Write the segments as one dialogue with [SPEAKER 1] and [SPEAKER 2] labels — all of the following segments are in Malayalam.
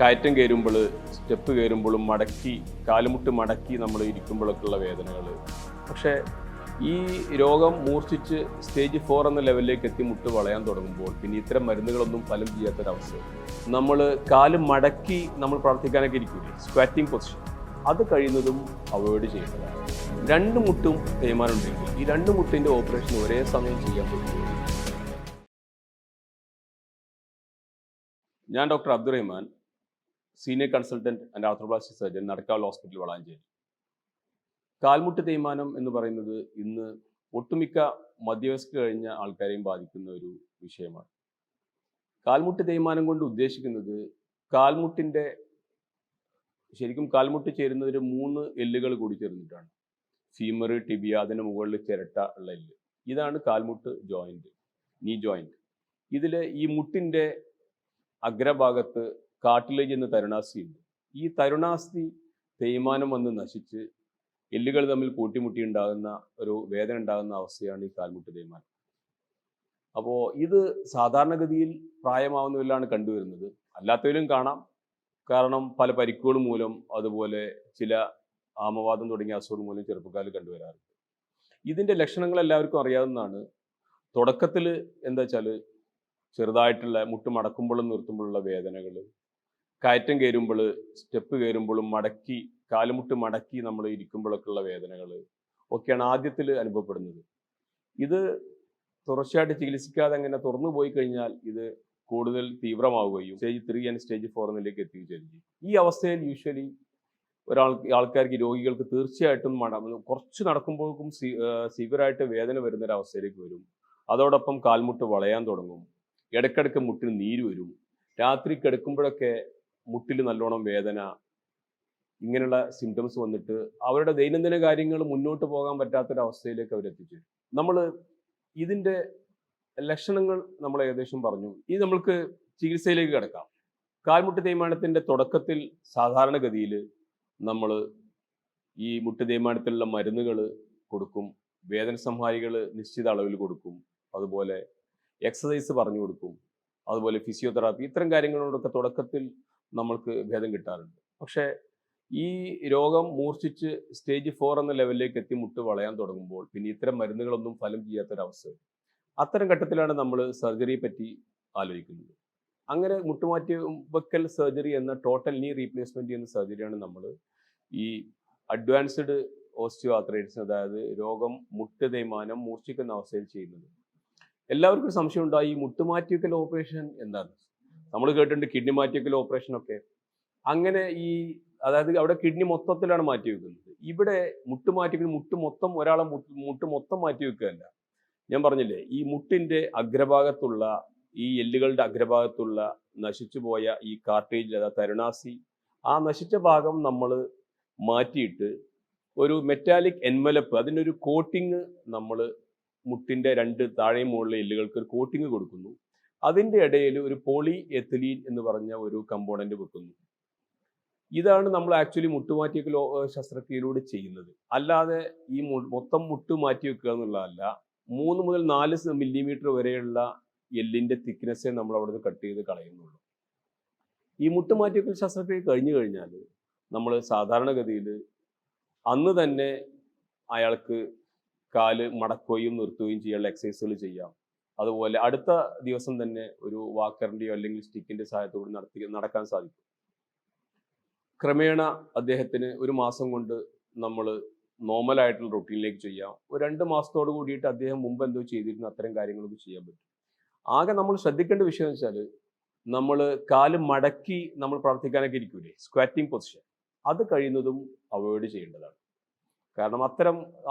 [SPEAKER 1] കയറ്റം കയറുമ്പോൾ സ്റ്റെപ്പ് കയറുമ്പോഴും മടക്കി കാലുമുട്ട് മടക്കി നമ്മൾ ഇരിക്കുമ്പോഴൊക്കെയുള്ള വേദനകൾ. പക്ഷേ ഈ രോഗം മൂർച്ഛിച്ച് സ്റ്റേജ് 4 എന്ന ലെവലിലേക്ക് എത്തി മുട്ട് വളയാൻ തുടങ്ങുമ്പോൾ പിന്നെ ഇത്തരം മരുന്നുകളൊന്നും ഫലം ചെയ്യാത്തൊരവസ്ഥ. നമ്മൾ കാല് മടക്കി നമ്മൾ പ്രവർത്തിക്കാനൊക്കെ ഇരിക്കൂലേ, സ്ക്വാറ്റിംഗ് പൊസിഷൻ, അത് കഴിയുന്നതും അവോയ്ഡ് ചെയ്യുന്നതാണ്. 2 മുട്ടും തേയ്മാനം ഉണ്ടെങ്കിൽ ഈ 2 മുട്ടിൻ്റെ ഓപ്പറേഷൻ ഒരേ സമയം ചെയ്യാൻ പറ്റും. ഞാൻ doctor Abdurahiman, senior consultant and arthroplasty surgeon, നടക്കാവിൽ ഹോസ്പിറ്റൽ, വളാഞ്ചേരി. കാൽമുട്ട് തേയ്മാനം എന്ന് പറയുന്നത് ഇന്ന് ഒട്ടുമിക്ക മധ്യവയസ്ക കഴിഞ്ഞ ആൾക്കാരെയും ബാധിക്കുന്ന ഒരു വിഷയമാണ്. കാൽമുട്ട് തേയ്മാനം കൊണ്ട് ഉദ്ദേശിക്കുന്നത് കാൽമുട്ടിൻ്റെ ശരിക്കും കാൽമുട്ട് ചേരുന്നതിൽ 3 എല്ലുകൾ കൂടി ചേർന്നിട്ടാണ്. ഫീമർ, ടിബിയ, അതിന് മുകളിൽ ചിരട്ട ഉള്ള എല്ല്, ഇതാണ് കാൽമുട്ട് ജോയിന്റ്, നീ ജോയിന്റ്. ഇതിൽ ഈ മുട്ടിൻ്റെ അഗ്രഭാഗത്ത് കാർട്ടിലേജ് എന്ന തരുണാസ്ഥി ഉണ്ട്. ഈ തരുണാസ്ഥി തേയ്മാനം വന്ന് നശിച്ച് എല്ലുകൾ തമ്മിൽ കൂട്ടിമുട്ടി ഉണ്ടാകുന്ന ഒരു വേദന ഉണ്ടാകുന്ന അവസ്ഥയാണ് ഈ കാൽമുട്ട് തേയ്മാനം. അപ്പോൾ ഇത് സാധാരണഗതിയിൽ പ്രായമാവുന്നവരിലാണ് കണ്ടുവരുന്നത്, അല്ലാത്തവരിലും കാണാം. കാരണം പല പരിക്കുകൾ മൂലം, അതുപോലെ ചില ആമവാദം തുടങ്ങിയ അസുഖം മൂലം ചെറുപ്പക്കാരിൽ കണ്ടുവരാറുണ്ട്. ഇതിൻ്റെ ലക്ഷണങ്ങൾ എല്ലാവർക്കും അറിയാവുന്നതാണ്. തുടക്കത്തിൽ എന്താ വെച്ചാൽ ചെറുതായിട്ടുള്ള മുട്ട് മടക്കുമ്പോഴും നിർത്തുമ്പോഴുള്ള വേദനകൾ, കയറ്റം കയറുമ്പോൾ സ്റ്റെപ്പ് കയറുമ്പോഴും മടക്കി കാലുമുട്ട് മടക്കി നമ്മൾ ഇരിക്കുമ്പോഴൊക്കെയുള്ള വേദനകൾ ഒക്കെയാണ് ആദ്യത്തിൽ അനുഭവപ്പെടുന്നത്. ഇത് തുടർച്ചയായിട്ട് ചികിത്സിക്കാതെ അങ്ങനെ തുറന്നു പോയി കഴിഞ്ഞാൽ ഇത് കൂടുതൽ തീവ്രമാവുകയും സ്റ്റേജ് 3 ആൻഡ് സ്റ്റേജ് 4 എന്നിലേക്ക് എത്തുകയും ചെയ്യും. ഈ അവസ്ഥയിൽ യൂഷ്വലി ആൾക്കാർക്ക്, രോഗികൾക്ക് തീർച്ചയായിട്ടും കുറച്ച് നടക്കുമ്പോഴേക്കും സിവിയറായിട്ട് വേദന വരുന്നൊരവസ്ഥയിലേക്ക് വരും. അതോടൊപ്പം കാൽമുട്ട് വളയാൻ തുടങ്ങും, ഇടയ്ക്കിടയ്ക്ക് മുട്ടിന് നീര് വരും, രാത്രി കിടക്കുമ്പോഴൊക്കെ മുട്ടിൽ നല്ലോണം വേദന, ഇങ്ങനെയുള്ള സിംറ്റംസ് വന്നിട്ട് അവരുടെ ദൈനംദിന കാര്യങ്ങൾ മുന്നോട്ട് പോകാൻ പറ്റാത്തൊരവസ്ഥയിലേക്ക് അവരെത്തിച്ചേരും. നമ്മൾ ഇതിൻ്റെ ലക്ഷണങ്ങൾ നമ്മൾ ഏകദേശം പറഞ്ഞു. ഇനി നമ്മൾക്ക് ചികിത്സയിലേക്ക് കിടക്കാം. കാൽമുട്ട് തേയ്മാനത്തിൻ്റെ തുടക്കത്തിൽ സാധാരണഗതിയിൽ നമ്മൾ ഈ മുട്ട് തേയ്മാനത്തിലുള്ള മരുന്നുകൾ കൊടുക്കും, വേദന സംഹാരികൾ നിശ്ചിത അളവിൽ കൊടുക്കും, അതുപോലെ എക്സസൈസ് പറഞ്ഞു കൊടുക്കും, അതുപോലെ ഫിസിയോതെറാപ്പി, ഇത്തരം കാര്യങ്ങളോടൊക്കെ തുടക്കത്തിൽ നമ്മൾക്ക് ഭേദം കിട്ടാറുണ്ട്. പക്ഷേ ഈ രോഗം മൂർച്ഛിച്ച് സ്റ്റേജ് 4 എന്ന ലെവലിലേക്ക് എത്തി മുട്ട് വളയാൻ തുടങ്ങുമ്പോൾ പിന്നെ ഇത്തരം മരുന്നുകളൊന്നും ഫലം ചെയ്യാത്തൊരവസ്ഥ. അത്തരം ഘട്ടത്തിലാണ് നമ്മൾ സർജറിയെ പറ്റി ആലോചിക്കുന്നത്. അങ്ങനെ മുട്ടുമാറ്റി വെക്കൽ സർജറി എന്ന ടോട്ടൽ നീ റീപ്ലേസ്മെന്റ് എന്ന സർജറിയാണ് നമ്മൾ ഈ അഡ്വാൻസ്ഡ് ഓസ്റ്റിയോ ആർത്രൈറ്റിസ്, അതായത് രോഗം മുട്ട് തേയ്മാനം മൂർച്ഛിക്കുന്ന അവസ്ഥയിൽ ചെയ്യുന്നത്. എല്ലാവർക്കും സംശയം ഉണ്ടായി, ഈ മുട്ടുമാറ്റിവെക്കൽ ഓപ്പറേഷൻ എന്താണ്? നമ്മൾ കേട്ടിട്ടുണ്ട് കിഡ്നി മാറ്റിവെക്കൽ ഓപ്പറേഷനൊക്കെ. അങ്ങനെ അതായത് അവിടെ കിഡ്നി മൊത്തത്തിലാണ് മാറ്റിവെക്കുന്നത്. ഇവിടെ ഒരാളെ മുട്ട് മൊത്തം മാറ്റിവെക്കുകയല്ല. ഞാൻ പറഞ്ഞില്ലേ, ഈ മുട്ടിൻ്റെ അഗ്രഭാഗത്തുള്ള ഈ എല്ലുകളുടെ അഗ്രഭാഗത്തുള്ള നശിച്ചു പോയ ഈ കാർട്ടേജ്, അതായത് തരുണാസി, ആ നശിച്ച ഭാഗം നമ്മൾ മാറ്റിയിട്ട് ഒരു മെറ്റാലിക് എൻവലപ്പ്, അതിനൊരു കോട്ടിങ് നമ്മൾ മുട്ടിൻ്റെ 2 താഴെയും മുകളിലെ എല്ലുകൾക്ക് ഒരു കോട്ടിങ് കൊടുക്കുന്നു. അതിൻ്റെ ഇടയിൽ ഒരു പോളി എഥിലീൻ എന്ന് പറഞ്ഞ ഒരു കമ്പോണന്റ് വെക്കുന്നു. ഇതാണ് നമ്മൾ ആക്ച്വലി മുട്ടുമാറ്റിവെക്കൽ ശസ്ത്രക്രിയയിലൂടെ ചെയ്യുന്നത്. അല്ലാതെ ഈ മൊത്തം മുട്ട് മാറ്റി വെക്കുക എന്നുള്ളതല്ല. 3 മുതൽ 4 മില്ലിമീറ്റർ വരെയുള്ള എല്ലിൻ്റെ തിക്നെസ്സേ നമ്മൾ അവിടുന്ന് കട്ട് ചെയ്ത് കളയുന്നുള്ളൂ. ഈ മുട്ടുമാറ്റിവെക്കൽ ശസ്ത്രക്രിയ കഴിഞ്ഞു കഴിഞ്ഞാൽ നമ്മൾ സാധാരണഗതിയിൽ അന്ന് തന്നെ അയാൾക്ക് കാല് മടക്കുകയും നിർത്തുകയും ചെയ്യാനുള്ള എക്സസൈസുകൾ ചെയ്യാം. അതുപോലെ അടുത്ത ദിവസം തന്നെ ഒരു വാക്കറിൻ്റെയോ അല്ലെങ്കിൽ സ്റ്റിക്കിൻ്റെ സഹായത്തോടെ നടക്കാൻ സാധിക്കും. ക്രമേണ അദ്ദേഹത്തിന് 1 മാസം കൊണ്ട് നമ്മൾ നോർമലായിട്ടുള്ള റൊട്ടീനിലേക്ക് ചെയ്യാം. ഒരു 2 മാസത്തോട് കൂടിയിട്ട് അദ്ദേഹം മുമ്പ് എന്തോ ചെയ്തിരുന്ന അത്തരം കാര്യങ്ങളൊക്കെ ചെയ്യാൻ പറ്റും. ആകെ നമ്മൾ ശ്രദ്ധിക്കേണ്ട വിഷയം എന്ന് വെച്ചാൽ, നമ്മൾ കാല് മടക്കി നമ്മൾ പ്രവർത്തിക്കാനൊക്കെ ഇരിക്കൂലേ, സ്ക്വാറ്റിംഗ് പൊസിഷൻ, അത് കഴിയുന്നതും അവോയ്ഡ് ചെയ്യേണ്ടതാണ്. കാരണം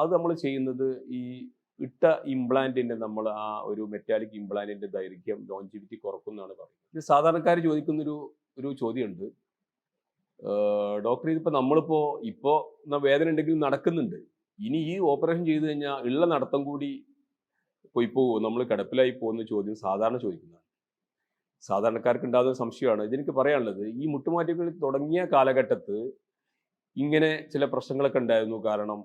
[SPEAKER 1] അത് നമ്മൾ ചെയ്യുന്നത് ഈ ഇട്ട ഇംപ്ലാന്റിൻ്റെ, നമ്മൾ ആ ഒരു മെറ്റാലിക് ഇംപ്ലാന്റിൻ്റെ ദൈർഘ്യം, ലോഞ്ചിവിറ്റി കുറക്കുന്നതാണ് പറയുന്നത്. ഇത് സാധാരണക്കാർ ചോദിക്കുന്നൊരു ചോദ്യമുണ്ട്, ഡോക്ടർ ഇതിപ്പോൾ ഇപ്പോൾ വേദന ഉണ്ടെങ്കിൽ നടക്കുന്നുണ്ട്, ഇനി ഈ ഓപ്പറേഷൻ ചെയ്ത് കഴിഞ്ഞാൽ ഉള്ള നടത്തം കൂടി പോയി പോകുമോ, നമ്മൾ കിടപ്പിലായി പോകുന്ന ചോദ്യം സാധാരണ ചോദിക്കുന്നതാണ്. സാധാരണക്കാർക്ക് ഉണ്ടാകുന്ന സംശയമാണ്. ഇതെനിക്ക് പറയാനുള്ളത്, ഈ മുട്ടുമാറ്റിവെക്കൽ തുടങ്ങിയ കാലഘട്ടത്ത് ഇങ്ങനെ ചില പ്രശ്നങ്ങളൊക്കെ ഉണ്ടായിരുന്നു. കാരണം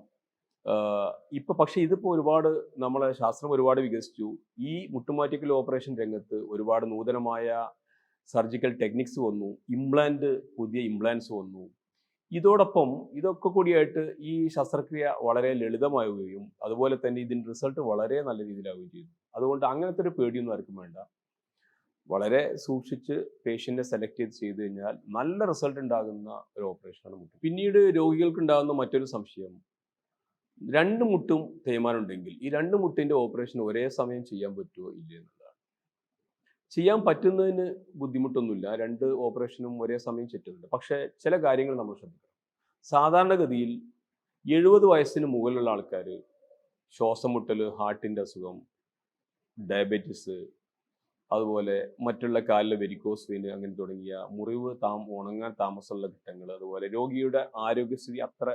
[SPEAKER 1] പക്ഷേ ഇതിപ്പോൾ ഒരുപാട് നമ്മളെ ശാസ്ത്രം ഒരുപാട് വികസിച്ചു. ഈ മുട്ടുമാറ്റിവെക്കൽ ഓപ്പറേഷൻ രംഗത്ത് ഒരുപാട് നൂതനമായ സർജിക്കൽ ടെക്നിക്സ് വന്നു, പുതിയ ഇംപ്ലാന്റ്സ് വന്നു. ഇതോടൊപ്പം ഇതൊക്കെ കൂടിയായിട്ട് ഈ ശസ്ത്രക്രിയ വളരെ ലളിതമാവുകയും അതുപോലെ തന്നെ ഇതിൻ്റെ റിസൾട്ട് വളരെ നല്ല രീതിയിലാവുകയും ചെയ്തു. അതുകൊണ്ട് അങ്ങനത്തെ ഒരു പേടിയൊന്നും ആർക്കും വേണ്ട. വളരെ സൂക്ഷിച്ച് പേഷ്യൻറ്റിനെ സെലക്ട് ചെയ്ത് കഴിഞ്ഞാൽ നല്ല റിസൾട്ട് ഉണ്ടാകുന്ന ഒരു ഓപ്പറേഷനാണ് മുട്ട്. പിന്നീട് രോഗികൾക്ക് ഉണ്ടാകുന്ന മറ്റൊരു സംശയം, 2 മുട്ടും തേയ്മാനം ഉണ്ടെങ്കിൽ ഈ 2 മുട്ടിൻ്റെ ഓപ്പറേഷൻ ഒരേ സമയം ചെയ്യാൻ പറ്റുമോ ഇല്ലേ എന്നുള്ളതാണ്. ചെയ്യാൻ പറ്റുന്നതിന് ബുദ്ധിമുട്ടൊന്നുമില്ല, 2 ഓപ്പറേഷനും ഒരേ സമയം ചുറ്റുന്നുണ്ട്. പക്ഷേ ചില കാര്യങ്ങൾ നമ്മൾ ശ്രദ്ധിക്കണം. സാധാരണഗതിയിൽ 70 വയസ്സിന് മുകളിലുള്ള ആൾക്കാർ ശ്വാസം മുട്ടൽ, ഹാർട്ടിൻ്റെ അസുഖം, ഡയബറ്റീസ്, അതുപോലെ മറ്റുള്ള കാലിലെ വെരിക്കോസ് വെയിൻ അങ്ങനെ തുടങ്ങിയ മുറിവ് ഉണങ്ങാൻ താമസമുള്ള ഘട്ടങ്ങൾ, അതുപോലെ രോഗിയുടെ ആരോഗ്യസ്ഥിതി അത്ര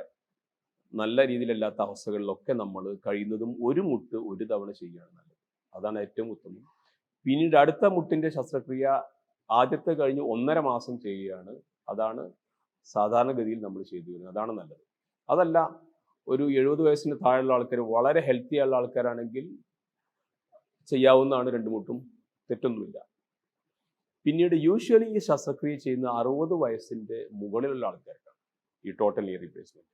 [SPEAKER 1] നല്ല രീതിയിലല്ലാത്ത അവസ്ഥകളിലൊക്കെ നമ്മൾ കഴിയുന്നതും ഒരു മുട്ട് ഒരു തവണ ചെയ്യുകയാണ് നല്ലത്. അതാണ് ഏറ്റവും ഉത്തമം. പിന്നീട് അടുത്ത മുട്ടിൻ്റെ ശസ്ത്രക്രിയ ആദ്യത്തെ കഴിഞ്ഞ് 1.5 മാസം ചെയ്യുകയാണ്. അതാണ് സാധാരണഗതിയിൽ നമ്മൾ ചെയ്തു വരുന്നത്. അതാണ് നല്ലത്. അതല്ല, ഒരു 70 വയസ്സിന് താഴെയുള്ള ആൾക്കാർ, വളരെ ഹെൽത്തി ആയുള്ള ആൾക്കാരാണെങ്കിൽ ചെയ്യാവുന്നതാണ് 2 മുട്ടും, തെറ്റൊന്നുമില്ല. പിന്നീട് യൂഷ്വലി ഈ ശസ്ത്രക്രിയ ചെയ്യുന്ന 60 വയസ്സിൻ്റെ മുകളിലുള്ള ആൾക്കാർക്കാണ് ഈ ടോട്ടൽ നീ റീപ്ലേസ്മെൻറ്റ്.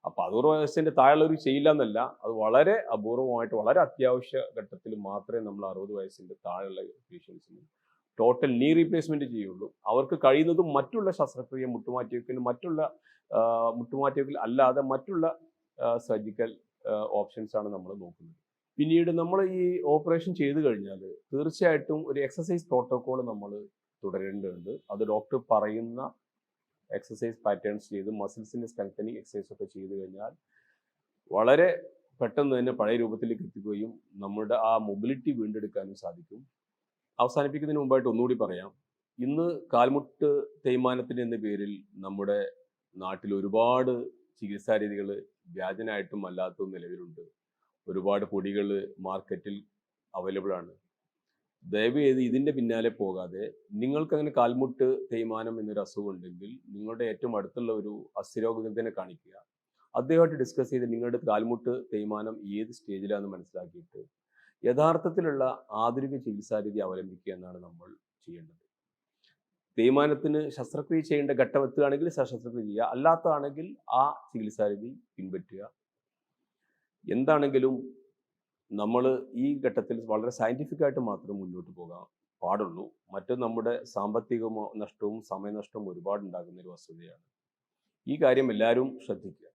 [SPEAKER 1] അപ്പോൾ 60 വയസ്സിൻ്റെ താഴെയുള്ളവർ ചെയ്യില്ല എന്നല്ല, അത് വളരെ അപൂർവമായിട്ട് വളരെ അത്യാവശ്യ ഘട്ടത്തിൽ മാത്രമേ നമ്മൾ 60 വയസ്സിൻ്റെ താഴെയുള്ള പേഷ്യൻസിന് ടോട്ടൽ നീ റീപ്ലേസ്മെൻറ്റ് ചെയ്യുള്ളൂ. അവർക്ക് കഴിയുന്നതും മറ്റുള്ള ശസ്ത്രക്രിയ, മുട്ടുമാറ്റിവെക്കൽ അല്ലാതെ മറ്റുള്ള സർജിക്കൽ ഓപ്ഷൻസാണ് നമ്മൾ നോക്കുന്നത്. പിന്നീട് നമ്മൾ ഈ ഓപ്പറേഷൻ ചെയ്തു കഴിഞ്ഞാൽ തീർച്ചയായിട്ടും ഒരു എക്സസൈസ് പ്രോട്ടോക്കോൾ നമ്മൾ തുടരേണ്ടതുണ്ട്. അത് ഡോക്ടർ പറയുന്ന എക്സസൈസ് പാറ്റേൺസ് ചെയ്ത് മസിൽസിൻ്റെ സ്ട്രെങ്തനിങ് എക്സസൈസ് ഒക്കെ ചെയ്തു കഴിഞ്ഞാൽ വളരെ പെട്ടെന്ന് തന്നെ പഴയ രൂപത്തിലേക്ക് എത്തിക്കുകയും നമ്മുടെ ആ മൊബിലിറ്റി വീണ്ടെടുക്കാനും സാധിക്കും. അവസാനിപ്പിക്കുന്നതിന് മുമ്പായിട്ട് ഒന്നുകൂടി പറയാം, ഇന്ന് കാൽമുട്ട് തേയ്മാനത്തിന് എന്ന പേരിൽ നമ്മുടെ നാട്ടിൽ ഒരുപാട് ചികിത്സാ രീതികൾ വ്യാജനായിട്ടും അല്ലാത്തതും നിലവിലുണ്ട്. ഒരുപാട് പൊടികൾ മാർക്കറ്റിൽ അവൈലബിൾ ആണ്. ദയവ് ചെയ്ത് ഇതിൻ്റെ പിന്നാലെ പോകാതെ, നിങ്ങൾക്കങ്ങനെ കാൽമുട്ട് തേയ്മാനം എന്നൊരു അസുഖം ഉണ്ടെങ്കിൽ നിങ്ങളുടെ ഏറ്റവും അടുത്തുള്ള ഒരു അസ്ഥിരോഗവിദഗ്ധനെ കാണിക്കുക. അദ്ദേഹമായിട്ട് ഡിസ്കസ് ചെയ്ത് നിങ്ങളുടെ കാൽമുട്ട് തേയ്മാനം ഏത് സ്റ്റേജിലാണെന്ന് മനസ്സിലാക്കിയിട്ട് യഥാർത്ഥത്തിലുള്ള ആധുനിക ചികിത്സാരീതി അവലംബിക്കുക എന്നാണ് നമ്മൾ ചെയ്യേണ്ടത്. തേയ്മാനത്തിന് ശസ്ത്രക്രിയ ചെയ്യേണ്ട ഘട്ടം എത്തുകയാണെങ്കിൽ ശസ്ത്രക്രിയ ചെയ്യുക, അല്ലാത്തതാണെങ്കിൽ ആ ചികിത്സാരീതി പിൻപറ്റുക. എന്താണെങ്കിലും നമ്മൾ ഈ ഘട്ടത്തിൽ വളരെ സയൻറ്റിഫിക്കായിട്ട് മാത്രം മുന്നോട്ട് പോകാൻ പാടുള്ളൂ. നമ്മുടെ സാമ്പത്തിക നഷ്ടവും സമയനഷ്ടവും ഒരുപാടുണ്ടാകുന്ന ഒരു വസ്തുതയാണ്. ഈ കാര്യം എല്ലാവരും ശ്രദ്ധിക്കുക.